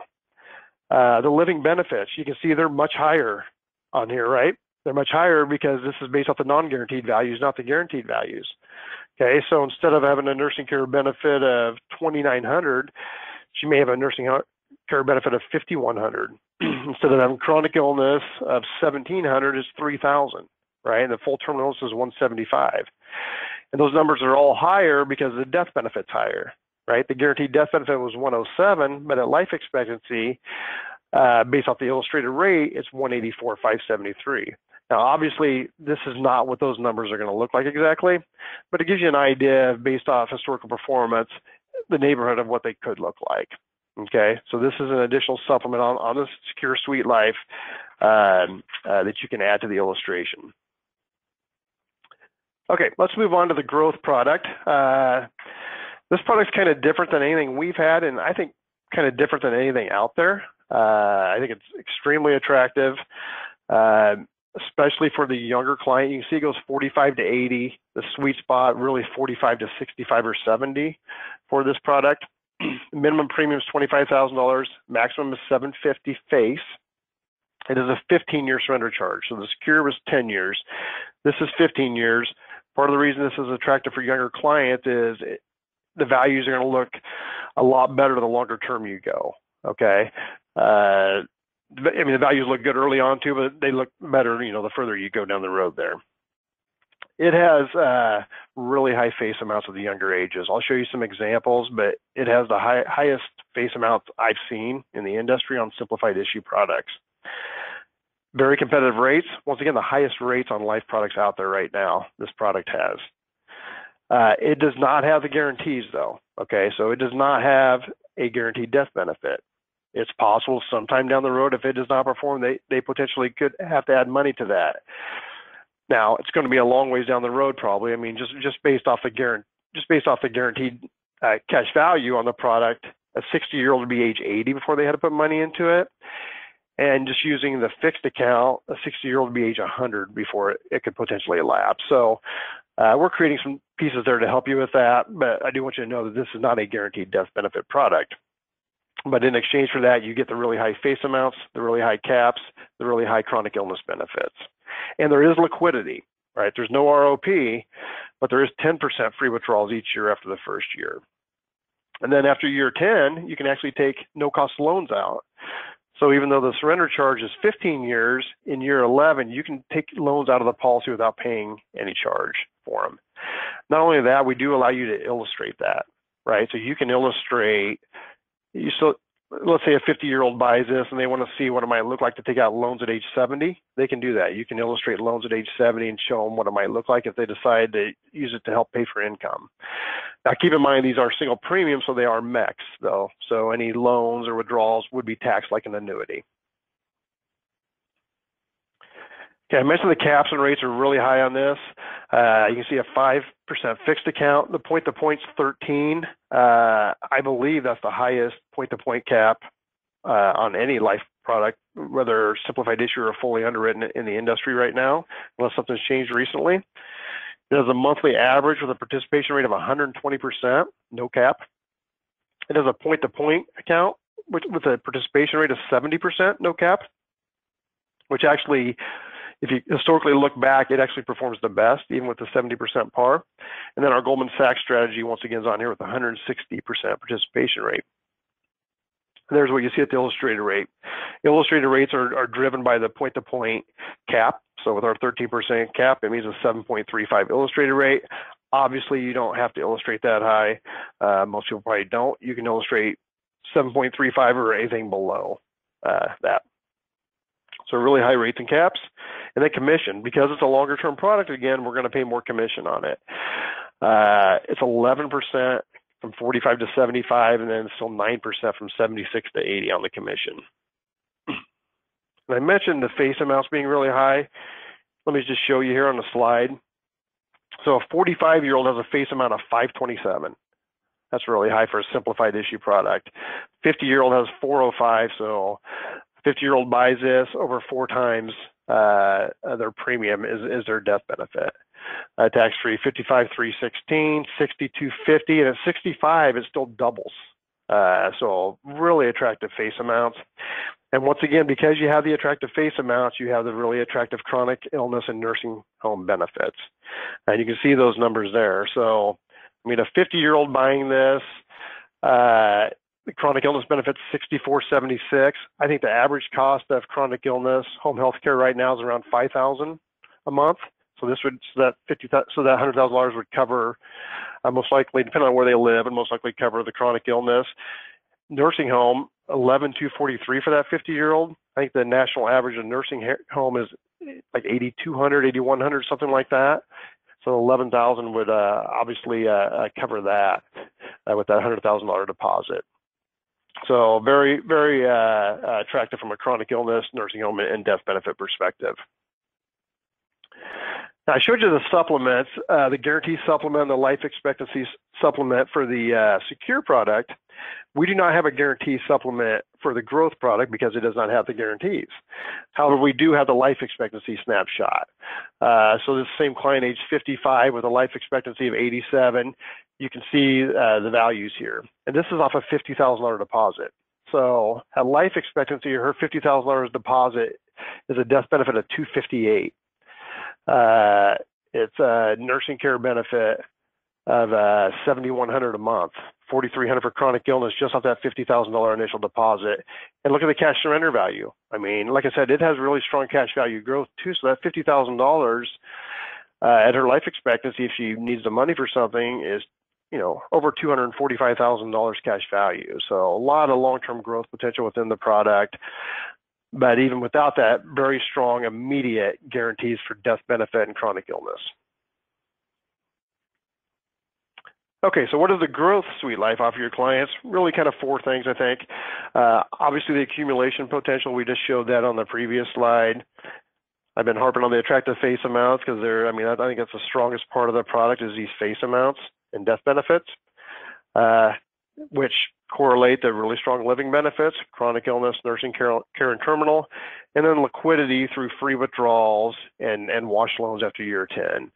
The living benefits, you can see they're much higher on here, right? They're much higher because this is based off the non-guaranteed values, not the guaranteed values. Okay, so instead of having a nursing care benefit of $2,900, she may have a nursing care benefit of $5,100. Instead of having chronic illness of $1,700, it's $3,000, right? And the full terminal illness is $175. And those numbers are all higher because the death benefit's higher, right? The guaranteed death benefit was 107, but at life expectancy, based off the illustrated rate, it's 184,573. Now, obviously, this is not what those numbers are going to look like exactly, but it gives you an idea based off historical performance, the neighborhood of what they could look like. Okay, so this is an additional supplement on the Secure Suite Life that you can add to the illustration. Okay, let's move on to the growth product. This product's kind of different than anything we've had, and I think kind of different than anything out there. I think it's extremely attractive, especially for the younger client. You can see it goes 45 to 80. The sweet spot really 45 to 65 or 70 for this product. Minimum premium is $25,000. Maximum is $750 face. It is a 15-year surrender charge. So the secure was 10 years. This is 15 years. Part of the reason this is attractive for younger clients is the values are going to look a lot better the longer term you go. Okay. I mean, the values look good early on too, but they look better, the further you go down the road there. It has really high face amounts at the younger ages. I'll show you some examples, but it has the highest face amounts I've seen in the industry on simplified issue products. Very competitive rates. Once again, the highest rates on life products out there right now, this product has. It does not have the guarantees though, okay? So it does not have a guaranteed death benefit. It's possible sometime down the road, if it does not perform, they potentially could have to add money to that. Now, it's going to be a long ways down the road probably. I mean, just based off the guaranteed cash value on the product, a 60-year-old would be age 80 before they had to put money into it. And just using the fixed account, a 60-year-old would be age 100 before it could potentially elapse. So we're creating some pieces there to help you with that, but I do want you to know that this is not a guaranteed death benefit product. But in exchange for that, you get the really high face amounts, the really high caps, the really high chronic illness benefits. And there is liquidity, right? There's no ROP, but there is 10% free withdrawals each year after the first year. And then after year 10, you can actually take no-cost loans out. So even though the surrender charge is 15 years, in year 11, you can take loans out of the policy without paying any charge for them. Not only that, we do allow you to illustrate that, right? So you can illustrate, let's say a 50-year-old buys this and they want to see what it might look like to take out loans at age 70. They can do that. You can illustrate loans at age 70 and show them what it might look like if they decide to use it to help pay for income. Now, keep in mind, these are single premiums, so they are MECs, though. So any loans or withdrawals would be taxed like an annuity. Okay, I mentioned the caps and rates are really high on this. You can see a 5% fixed account. The point-to-point's 13. I believe that's the highest point-to-point cap on any life product, whether simplified issue or fully underwritten in the industry right now, unless something's changed recently. It has a monthly average with a participation rate of 120%, no cap. It has a point-to-point account with a participation rate of 70%, no cap, which actually, if you historically look back, it actually performs the best, even with the 70% par. And then our Goldman Sachs strategy, once again, is on here with a 160% participation rate. And there's what you see at the illustrated rate. Illustrated rates are driven by the point-to-point cap. So with our 13% cap, it means a 7.35 illustrated rate. Obviously, you don't have to illustrate that high. Most people probably don't. You can illustrate 7.35 or anything below that. So really high rates and caps. And then commission, because it's a longer term product, again, we're going to pay more commission on it. It's 11% from 45 to 75, and then still 9% from 76 to 80 on the commission. And I mentioned the face amounts being really high. Let me just show you here on the slide. So a 45-year-old has a face amount of 527. That's really high for a simplified issue product. 50-year-old has 405, so 50-year-old buys this over 4 times their premium is their death benefit. Tax-free, 55, 316, 62, 50, and at 65, it still doubles. So really attractive face amounts. And once again, because you have the attractive face amounts, you have the really attractive chronic illness and nursing home benefits. And you can see those numbers there. So, I mean, a 50-year-old buying this, the chronic illness benefits $64.76. I think the average cost of chronic illness home health care right now is around $5,000 a month. So this would that $100,000 would cover most likely, depending on where they live, and most likely cover the chronic illness. Nursing home, $11,243 for that 50-year-old. I think the national average of nursing home is like $8,200, $8,100, something like that. So $11,000 would obviously cover that with that $100,000 deposit. So very, very attractive from a chronic illness, nursing home, and death benefit perspective. Now, I showed you the supplements, the guarantee supplement, the life expectancy supplement for the secure product. We do not have a guarantee supplement for the growth product because it does not have the guarantees. However, we do have the life expectancy snapshot. So this same client, age 55, with a life expectancy of 87, you can see the values here. And this is off a $50,000 deposit. So at life expectancy, her $50,000 deposit is a death benefit of $258. It's a nursing care benefit of $7,100 a month, $4,300 for chronic illness, just off that $50,000 initial deposit. And look at the cash surrender value. I mean, like I said, it has really strong cash value growth too. So that $50,000 at her life expectancy, if she needs the money for something, is over $245,000 cash value. So a lot of long-term growth potential within the product. But even without that, very strong immediate guarantees for death benefit and chronic illness. Okay, so what does the Growth Suite Life offer your clients? Really kind of four things, I think. Obviously, the accumulation potential, we just showed that on the previous slide. I've been harping on the attractive face amounts because I think that's the strongest part of the product is these face amounts and death benefits, which correlate to really strong living benefits, chronic illness, nursing care and terminal, and then liquidity through free withdrawals and wash loans after year 10.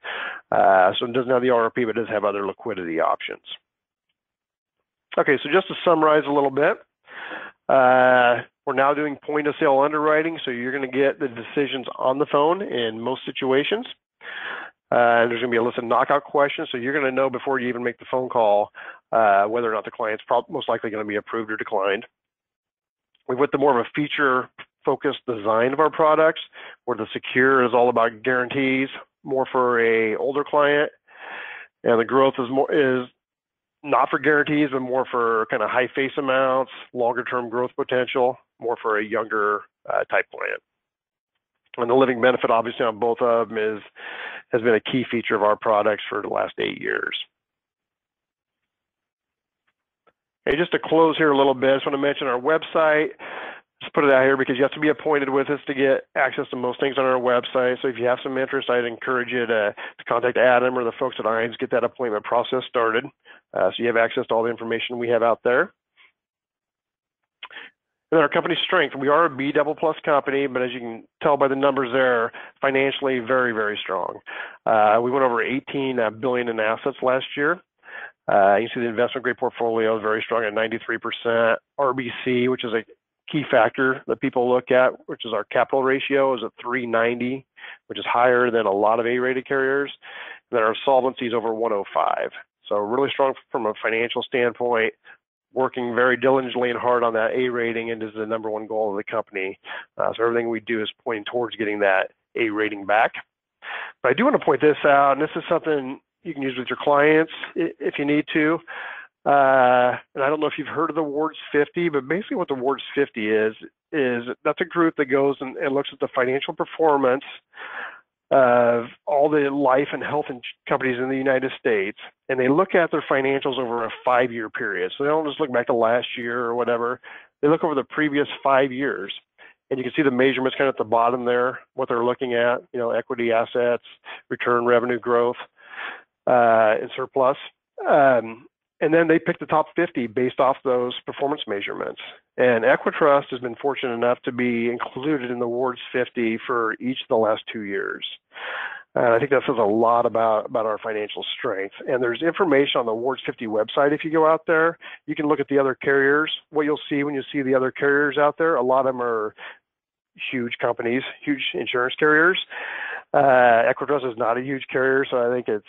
So it doesn't have the RRP, but it does have other liquidity options. Okay, so just to summarize a little bit, we're now doing point of sale underwriting, so you're going to get the decisions on the phone in most situations. And there's going to be a list of knockout questions, so you're going to know before you even make the phone call whether or not the client's most likely going to be approved or declined. We went to more of a feature-focused design of our products, where the secure is all about guarantees, more for a older client, and the growth is not for guarantees, but more for kind of high face amounts, longer-term growth potential, more for a younger type client. And the living benefit, obviously, on both of them has been a key feature of our products for the last 8 years. Okay, just to close here a little bit, I just want to mention our website. Just put it out here because you have to be appointed with us to get access to most things on our website. So if you have some interest, I'd encourage you to contact Adam or the folks at IANS, get that appointment process started. So you have access to all the information we have out there. And our company's strength, we are a B double plus company, but as you can tell by the numbers there, financially very, very strong. We went over 18 billion in assets last year. You can see the investment grade portfolio is very strong at 93%. RBC, which is a key factor that people look at, which is our capital ratio, is at 390, which is higher than a lot of A-rated carriers. And then our solvency is over 105. So really strong from a financial standpoint, working very diligently and hard on that A rating, and is the number one goal of the company. So everything we do is pointing towards getting that A rating back. But I do want to point this out, and this is something you can use with your clients if you need to. And I don't know if you've heard of the Wards 50, but basically what the Wards 50 is that's a group that goes and looks at the financial performance of all the life and health companies in the United States, and they look at their financials over a 5-year period. So they don't just look back to last year or whatever. They look over the previous 5 years, and you can see the measurements kind of at the bottom there, what they're looking at, equity, assets, return, revenue growth, and surplus. And then they pick the top 50 based off those performance measurements. And EquiTrust has been fortunate enough to be included in the Wards 50 for each of the last 2 years. And I think that says a lot about our financial strength. And there's information on the Wards 50 website. If you go out there, you can look at the other carriers. What you'll see when you see the other carriers out there, a lot of them are huge companies, huge insurance carriers. EquiTrust is not a huge carrier, so I think it's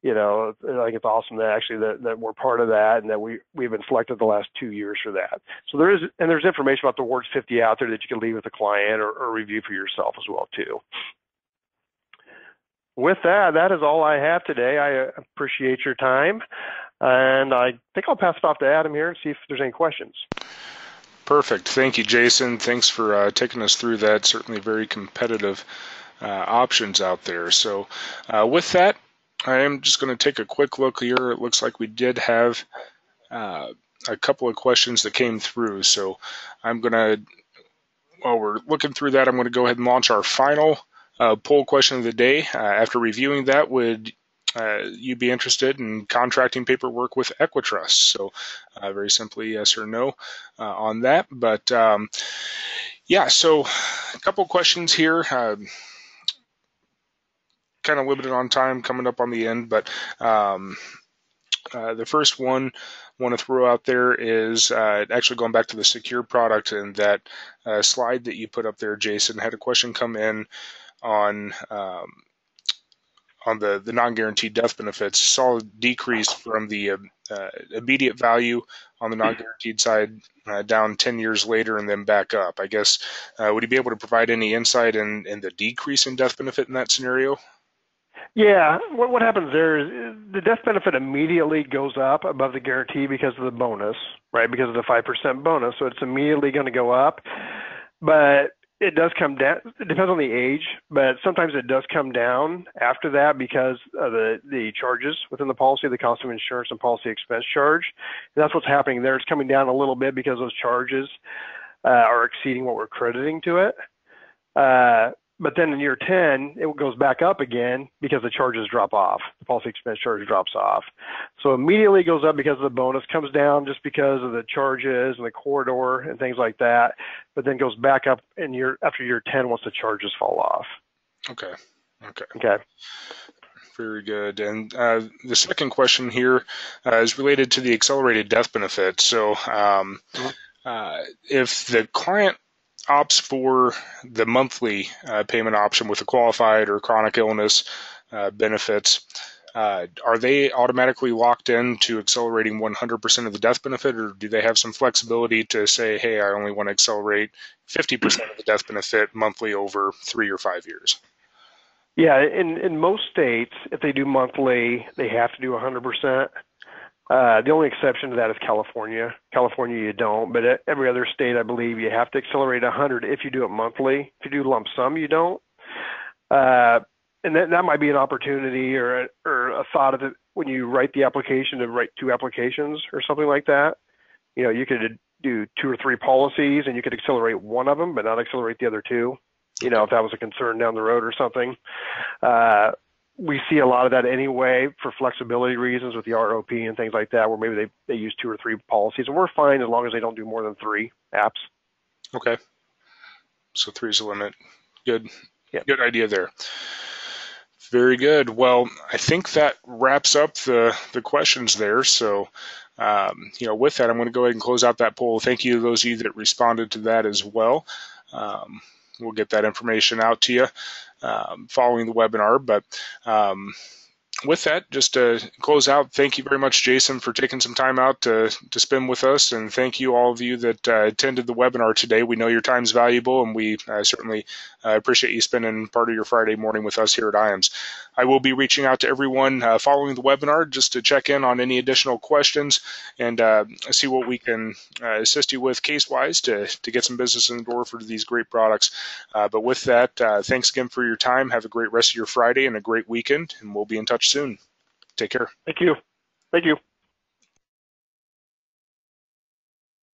I think it's awesome that actually that we're part of that, and that we've been selected the last 2 years for that. So there's information about the Wards 50 out there that you can leave with a client or review for yourself as well too. With that is all I have today. I appreciate your time, and I think I'll pass it off to Adam here and see if there's any questions. Perfect. Thank you, Jason. Thanks for taking us through that. Certainly very competitive options out there. So with that, I am just going to take a quick look here. It looks like we did have a couple of questions that came through. So I'm going to, while we're looking through that, I'm going to go ahead and launch our final poll question of the day. After reviewing that, would you be interested in contracting paperwork with EquiTrust? So very simply, yes or no on that. But yeah, so a couple of questions here. Kind of limited on time, coming up on the end, but The first one I want to throw out there is actually going back to the secure product, and that slide that you put up there, Jason, had a question come in on the non-guaranteed death benefits. Saw a decrease from the immediate value on the non-guaranteed side down 10 years later and then back up. I guess, would you be able to provide any insight in the decrease in death benefit in that scenario? Yeah, what happens there is the death benefit immediately goes up above the guarantee because of the bonus, right? Because of the 5% bonus, so it's immediately going to go up. But it does come down. It depends on the age, but sometimes it does come down after that because of the charges within the policy, the cost of insurance and policy expense charge. And that's what's happening there. It's coming down a little bit because those charges are exceeding what we're crediting to it. But then in year 10, it goes back up again because the charges drop off. The policy expense charge drops off. So immediately goes up because of the bonus, comes down just because of the charges and the corridor and things like that, but then goes back up after year 10 once the charges fall off. Okay. Okay. Very good. And the second question here is related to the accelerated death benefit. So if the client opts for the monthly payment option with the qualified or chronic illness benefits, are they automatically locked in to accelerating 100% of the death benefit, or do they have some flexibility to say, hey, I only want to accelerate 50% of the death benefit monthly over 3 or 5 years? Yeah, in most states, if they do monthly, they have to do 100%. The only exception to that is California. California, you don't, but every other state, I believe, you have to accelerate 100 if you do it monthly. If you do lump sum, you don't. And that might be an opportunity or a thought of it when you write the application to write 2 applications or something like that. You know, you could do 2 or 3 policies and you could accelerate one of them, but not accelerate the other 2. You know, if that was a concern down the road or something. We see a lot of that anyway for flexibility reasons with the ROP and things like that, where maybe they use 2 or 3 policies, and we're fine as long as they don't do more than 3 apps. Okay. So 3 is the limit. Good. Yeah. Good idea there. Very good. Well, I think that wraps up the questions there. So, with that, I'm going to go ahead and close out that poll. Thank you to those of you that responded to that as well. We'll get that information out to you following the webinar. But with that, just to close out, thank you very much, Jason, for taking some time out to spend with us. And thank you all of you that attended the webinar today. We know your time's valuable, and we certainly appreciate you spending part of your Friday morning with us here at IAMS. I will be reaching out to everyone following the webinar just to check in on any additional questions and see what we can assist you with case-wise to get some business in the door for these great products. But with that, thanks again for your time. Have a great rest of your Friday and a great weekend, and we'll be in touch soon. Take care. Thank you. Thank you.